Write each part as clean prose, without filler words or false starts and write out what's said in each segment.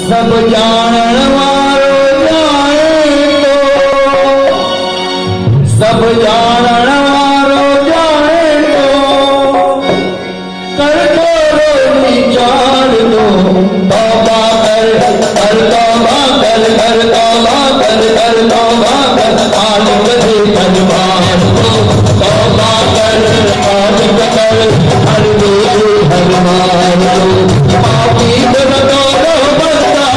सब जानण वारो जाने तो, सब जानण वारो जाने तो, कर दो विचार दो, तौबा कर तौबा कर तौबा कर तौबा कर आलिम दे धनवान को, तौबा कर आलिम कर हर वेले हर मान को, माफी कर दो बंदा,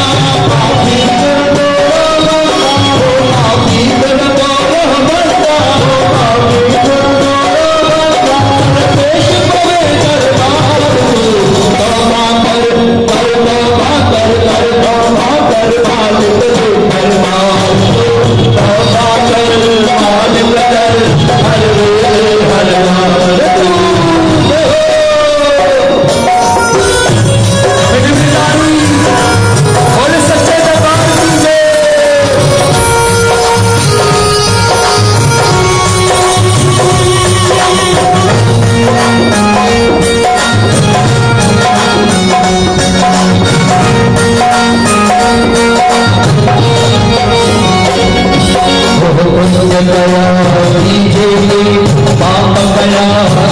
माफी कर दो माफी कर दो बंदा, माफी कर दो बंदा, पेश पवे दरबार को, तौबा कर तौबा कर आलिम दे धनवान को, तौबा कर आलिम कर हर वेले हर मान को। पाप गया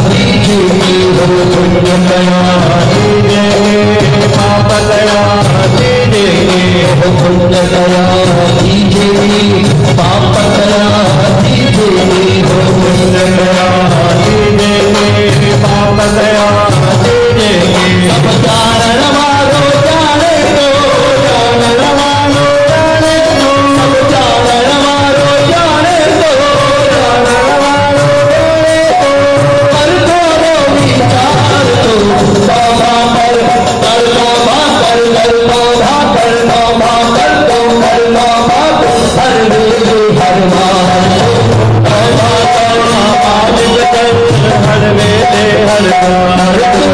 दीजिए हो पुण्य गया दीजिए, पाप गया दीजिए हो पुण्य गया दीजिए, पाप गया दीजिए हो पुण्य गया दीजिए, पाप गया दीजिए। सब जानण वारो जाने दो, जानण वारो जाने दो, सब जानण वारो जाने दो, जानण वारो जाने दो, कर दो विचार दो, तौबा कर तौबा कर तौबा कर तौबा कर तौबा कर हर वेले हर मान को, तौबा कर आलिम कर हर वेले हर मान को।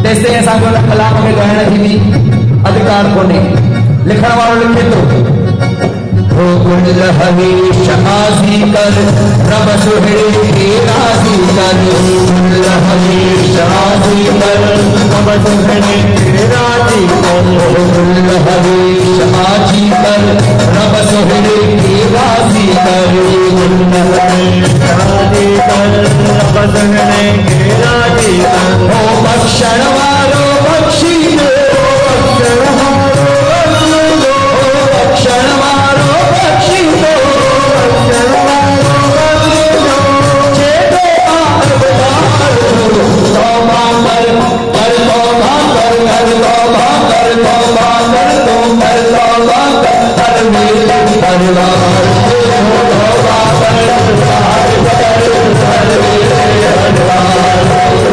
तेसते असांजो कलाम में ॻाइण जी बि अधिकार कोन्हे। लिखण वारो लिखे थो, हो कुल हमेश आज़ी कर रब सुहिणे खे राज़ी कर, कुल हमेश आज़ी कर रब सुहिणे खे राज़ी कर, कुल हमेश आज़ी कर रब सुहिणे खे राज़ी कर, कुल हमेश आज़ी कर रब सुहिणे खे राज़ी कर। हो बख्शण वारो बख्शी दो, बख्शण वारो बख्शी दो, बख्शण वारो बख्शी दो, बख्शण वारो बख्शी दो, चेतो आरबार दो, तौबा कर तौबा कर तौबा कर तौबा कर तौबा कर हर वेले हर मान को, तौबा कर हर वेले हर मान को।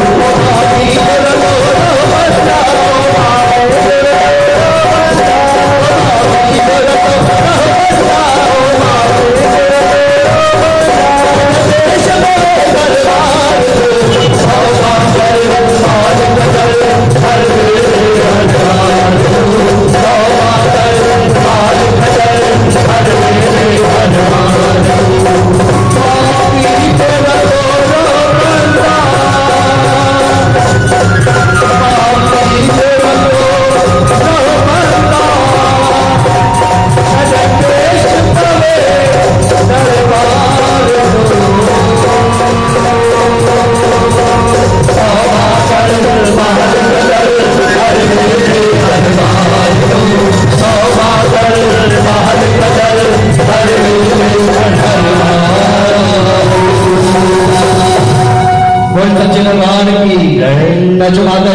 मैं चुनाता